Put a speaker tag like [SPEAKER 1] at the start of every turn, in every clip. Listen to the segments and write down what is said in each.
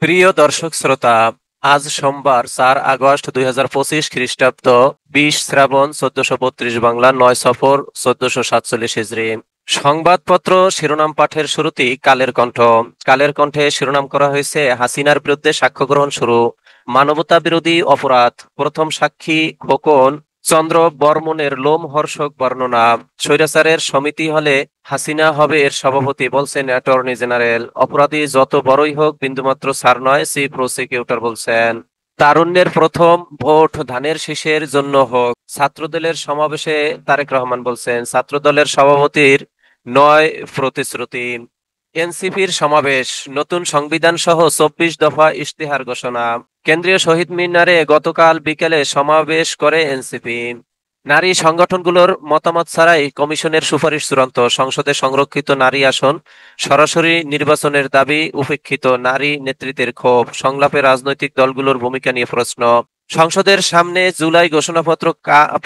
[SPEAKER 1] প্রিয় দর্শক শ্রোতা, আজ সোমবার 4 আগস্ট 2025 খ্রিস্টাব্দ, 20 শ্রাবণ 1432 বাংলা, 9 সফর 1447 হিজরি। সংবাদপত্র শিরোনাম পাঠের শুরুতেই কালের কণ্ঠ। কালের কণ্ঠে শিরোনাম করা হয়েছে হাসিনার বিরুদ্ধে সাক্ষ্য গ্রহণ শুরু, মানবতা বিরোধী অপরাধ, প্রথম সাক্ষী খোকন চন্দ্র বর্মনের লোমহর্ষক বর্ণনা, স্বৈরাচারের সমিতি হলে হাসিনা হবে এর সভাপতি, বলছেন অ্যাটর্নি জেনারেল। অপরাধী যত বড়ই হোক বিন্দুমাত্র ছাড় নয়, চিফ প্রসিকিউটর বলছেন। তারুণ্যের প্রথম ভোট ধানের শীষের জন্য হোক, ছাত্রদলের সমাবেশে তারেক রহমান বলছেন। ছাত্রদলের সভাপতির নয় প্রতিশ্রুতি। এনসিপির সমাবেশ, নতুন সংবিধান সহ 24 দফা ইশতেহার ঘোষণা। কেন্দ্রীয় শহীদ মিনারে গতকাল বিকেলে সমাবেশ করে এনসিপি। নারী সংগঠনগুলোর মতামত ছাড়াই কমিশনের সুপারিশ চূড়ান্ত, সংসদে সংরক্ষিত নারী আসন সরাসরি নির্বাচনের দাবি উপেক্ষিত, নারী নেতৃত্বের ক্ষোভ, সংলাপে রাজনৈতিক দলগুলোর ভূমিকা নিয়ে প্রশ্ন। সংসদের সামনে জুলাই ঘোষণাপত্র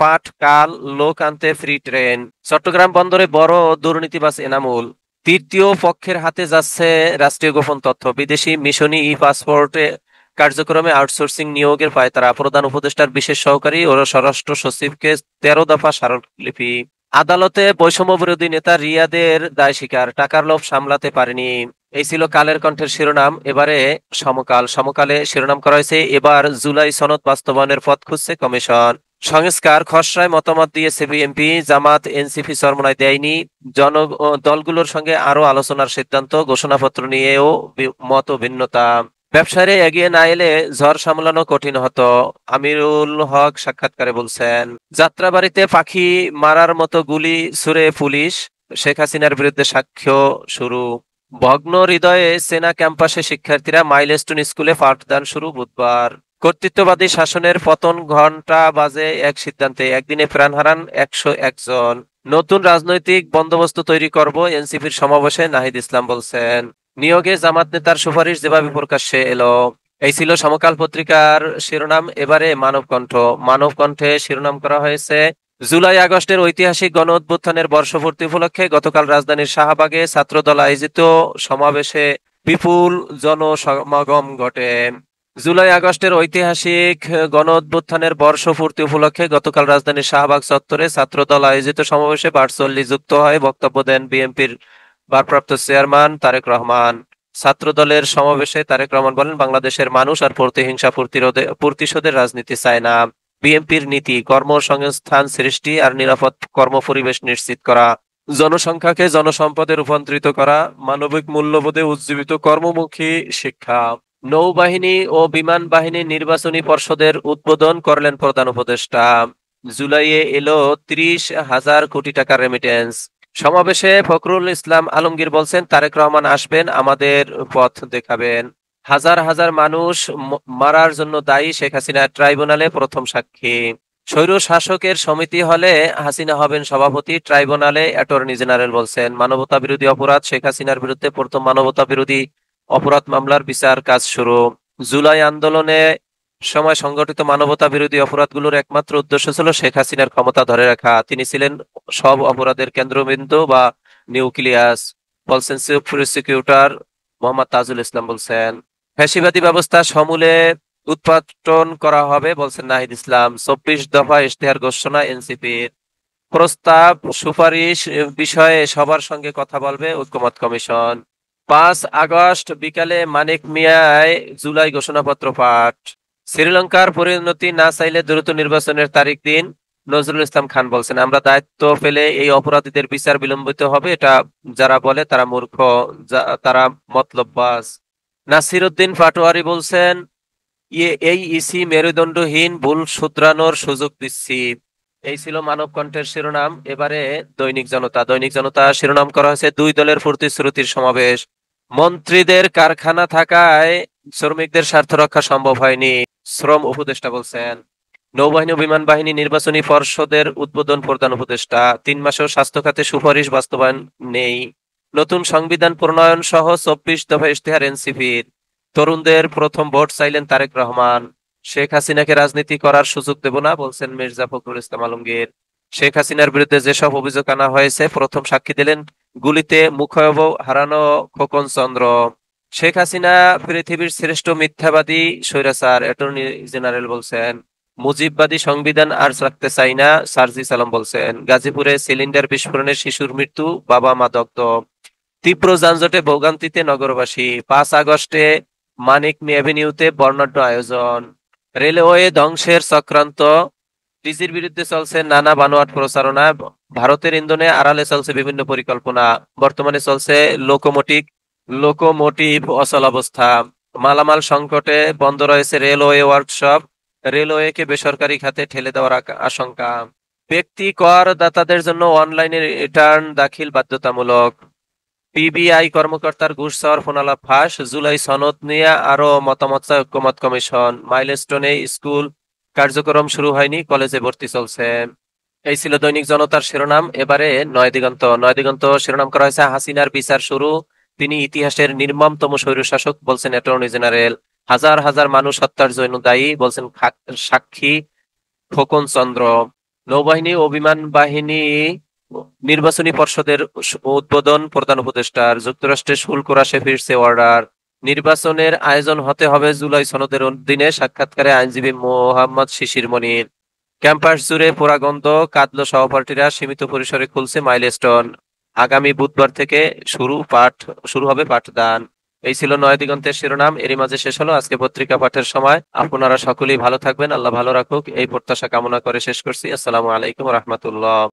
[SPEAKER 1] পাঠ কাল, লোক আনতে ফ্রি ট্রেন। চট্টগ্রাম বন্দরে বড় দুর্নীতিবাজ এনামুল। তৃতীয় পক্ষের হাতে যাচ্ছে রাষ্ট্রীয় গোপন তথ্য। বিদেশি মিশনি ই পাসপোর্টে কার্যক্রমে আউটসোর্সিং নিয়োগের পায়তারা। প্রধান উপদেষ্টার বিশেষ সহকারী ও স্বরাষ্ট্র সচিবকে 13 দফা স্মারকলিপি। আদালতে বৈষম্য বিরোধী নেতা রিয়াদের দায় স্বীকার, টাকার লোভ সামলাতে পারেনি। এই ছিল কালের কণ্ঠের শিরোনাম। এবারে সমকাল। সমকালে শিরোনাম করা হয়েছে, এবার জুলাই সনদ বাস্তবায়নের পথ খুঁজছে কমিশন। সংস্কার খসড়ায় মতামত দিয়েছে বিএনপি, জামাত এনসিপি চরমোনাই দেয়নি। দলগুলোর সঙ্গে আরো আলোচনার সিদ্ধান্ত, ঘোষণাপত্র নিয়েও মত ভিন্নতা। ব্যবসায়ীরা এগিয়ে না এলে ঝড় সামলানো কঠিন হতো, আমিরুল হক সাক্ষাৎকারে বলছেন। যাত্রাবাড়িতে পাখি মারার মতো গুলি ছুড়ে পুলিশ, শেখ হাসিনার বিরুদ্ধে সাক্ষ্য শুরু। ভগ্ন হৃদয়ে সেনা ক্যাম্পাসে শিক্ষার্থীরা, মাইলস্টোন স্কুলে পাঠদান শুরু বুধবার। কর্তৃত্ববাদী শাসনের পতন, ঘণ্টা বাজে এক সিদ্ধান্তে, একদিনে প্রাণ হারান 101 জন। নতুন রাজনৈতিক বন্দোবস্ত তৈরি করব, এনসিপির সমাবেশে নাহিদ ইসলাম বলছেন। নিয়োগে জামাত নেতার সুপারিশ যেভাবে প্রকাশ্যে এলো। এই ছিল সমকাল পত্রিকার শিরোনাম। এবারে মানবকণ্ঠ। মানবকণ্ঠে শিরোনাম করা হয়েছে, জুলাই আগস্টের ঐতিহাসিক গণ অভ্যুত্থানের বর্ষপূর্তি উপলক্ষে গতকাল রাজধানীর শাহবাগে ছাত্রদল আয়োজিত সমাবেশে বিপুল জনসমাগম ঘটে। জুলাই আগস্টের ঐতিহাসিক গণ অভ্যুত্থানের বর্ষপূর্তি উপলক্ষে গতকাল রাজধানীর শাহবাগ চত্বরে ছাত্রদল আয়োজিত সমাবেশে ভার্চুয়ালি যুক্ত হয়ে বক্তব্য দেন বিএনপির ভারপ্রাপ্ত চেয়ারম্যান তারেক রহমান। ছাত্রদলের সমাবেশে তারেক রহমান বলেন, বাংলাদেশের মানুষ আর প্রতিহিংসা প্রতিশোধের রাজনীতি চায় না। বিএনপির নীতি কর্মসংস্থান সৃষ্টি আর নিরাপদ কর্মপরিবেশ নিশ্চিত করা, জনসংখ্যাকে জনসম্পদে রূপান্তরিত করা, মানবিক মূল্যবোধে উজ্জীবিত কর্মমুখী শিক্ষা। নৌবাহিনী ও বিমান বাহিনী নির্বাচনী পর্ষদের উদ্বোধন করলেন প্রধান উপদেষ্টা। জুলাইয়ে এলো 30,000 কোটি টাকার রেমিটেন্স। সমাবেশে ফখরুল ইসলাম আলমগীর বলছেন, তারেক রহমান আসবেন, আমাদের পথ দেখাবেন। হাজার হাজার মানুষ মারার জন্য দায়ী শেখ হাসিনা, ট্রাইব্যুনালে প্রথম সাক্ষী। স্বৈর শাসকের সমিতি হলে হাসিনা হবেন সভাপতি, ট্রাইব্যুনালে অ্যাটর্নি জেনারেল বলছেন। মানবতা বিরোধী অপরাধ, শেখ হাসিনার বিরুদ্ধে প্রথম মানবতা বিরোধী অপরাধ মামলার বিচার কাজ শুরু। জুলাই আন্দোলনে সময় সংগঠিত মানবতা বিরোধী অপরাধগুলোর একমাত্র উদ্দেশ্য ছিল শেখ হাসিনার ক্ষমতা ধরে রাখা। তিনি ছিলেন সব অপরাধের কেন্দ্রবিন্দু বা নিউক্লিয়াস, বলছেন চিফ প্রসিকিউটর মোহাম্মদ তাজুল ইসলাম বলছেন। ফ্যাসিবাদী ব্যবস্থা সমূলে উৎপাটন করা হবে, বলছেন নাহিদ ইসলাম। 24 দফা ইশতেহার ঘোষণা এনসিপির। প্রস্তাব সুপারিশ বিষয়ে সবার সঙ্গে কথা বলবে ঐকমত্য কমিশন। 5 আগস্ট বিকালে মানিক মিয়ায় জুলাই ঘোষণাপত্র পাঠ। শ্রীলঙ্কার পরিণতি না চাইলে দ্রুত নির্বাচনের তারিখ দিন, নজরুল ইসলাম খান বলছেন। আমরা দায়িত্ব পেলে এই অপরাধীদের বিচার বিলম্বিত হবে, এটা যারা বলে তারা মূর্খ, তারা মতলববাজ। নাসির উদ্দিন পাটোয়ারি বলছেন, এই ইসি মেরুদণ্ডহীন, ভুল শুধরানোর সুযোগ দিচ্ছি। এই ছিল মানবকণ্ঠের শিরোনাম। এবারে দৈনিক জনতা। দৈনিক জনতা শিরোনাম করা হয়েছে, দুই দলের প্রতিশ্রুতির সমাবেশ। মন্ত্রীদের কারখানা থাকায় শ্রমিকদের স্বার্থ রক্ষা সম্ভব হয়নি, শ্রম উপদেষ্টা বলছেন। নৌবাহিনী ও বিমান বাহিনী নির্বাচনী পর্ষদের উদ্বোধন প্রধান উপদেষ্টা। 3 মাসেও স্বাস্থ্য খাতে সুপারিশ বাস্তবায়ন নেই। নতুন সংবিধান প্রণয়ন সহ 24 দফা ইশতেহার এনসিপির। তরুণদের প্রথম ভোট চাইলেন তারেক রহমান। শেখ হাসিনাকে রাজনীতি করার সুযোগ দেব না, বলছেন মির্জা ফখরুল ইসলাম আলমগীর। শেখ হাসিনার বিরুদ্ধে যেসব অভিযোগ আনা হয়েছে, প্রথম সাক্ষী দিলেন গুলিতে মুখাবয়ব হারানো খোকন চন্দ্র। শেখ হাসিনা পৃথিবীর শ্রেষ্ঠ মিথ্যাবাদী স্বৈরাচার, অ্যাটর্নি জেনারেল বলছেন। মুজিববাদী সংবিধান আর রাখতে চাই না, সার্জিস আলম বলছেন। গাজীপুরে সিলিন্ডার বিস্ফোরণে শিশুর মৃত্যু, বাবা মা দগ্ধ। তীব্র যানজটে ভোগান্তিতে নগরবাসী। 5 আগস্টে মানিক মিয়া এভিনিউতে বর্ণাঢ্য আয়োজন। রেলওয়ে ধ্বংসের চক্রান্ত, ডিজির বিরুদ্ধে চলছে নানা বানোয়াট প্রচারণা। ভারতের ইন্ধনে আড়ালে চলছে বিভিন্ন পরিকল্পনা। বর্তমানে চলছে লোকোমোটিভ লোকোমোটিভ অচলাবস্থা। মালামাল সংকটে বন্ধ রয়েছে রেলওয়ে ওয়ার্কশপ। রেলওয়েকে বেসরকারি খাতে ঠেলে দেওয়ার আশঙ্কা। ব্যক্তি করদাতাদের জন্য অনলাইনে রিটার্ন দাখিল বাধ্যতামূলক। পিবিআই কর্মকর্তার ঘুষ চাওয়ার ফোনালাপ ফাঁস। জুলাই সনদ নিয়ে আরো মতামত চায় ঐক্যমত্য কমিশন। মাইলস্টোনে স্কুল কার্যক্রম শুরু হয়নি, কলেজে ভর্তি চলছে। এই ছিল দৈনিক জনতার শিরোনাম। এবারে নয়াদিগন্ত। নয়াদিগন্ত শিরোনাম করা হয়েছে হাসিনার বিচার শুরু, তিনি ইতিহাসের নির্মমতম স্বৈরশাসক বলছেন অ্যাটর্নি জেনারেল। হাজার হাজার মানুষ হত্যার জন্য দায়ী বলছেন সাক্ষী খোকন চন্দ্র। নৌবাহিনী ও বিমান বাহিনী নির্বাচনী পর্ষদের উদ্বোধন প্রধান উপদেষ্টার। যুক্তরাষ্ট্রের শুল্ক হ্রাসে ফিরছে অর্ডার। নির্বাচনের আয়োজন হতে হবে জুলাই সনদের অধীনে, সাক্ষাৎকারে আইনজীবী মোহাম্মদ শিশির মনির। ক্যাম্পাস জুড়ে পোড়াগন্ধ, কাঁদল সহপাঠীরা, সীমিত পরিসরে খুলছে মাইলস্টোন। আগামী বুধবার থেকে শুরু হবে পাঠদান। এই ছিল নয়াদিগন্তের শিরোনাম। এরই মাঝে শেষ হলো আজকে পত্রিকা পাঠের সময়। আপনারা সকলেই ভালো থাকবেন, আল্লাহ ভালো রাখুক এই প্রত্যাশা কামনা করে শেষ করছি। আসসালামু আলাইকুম রহমতুল্লাহ।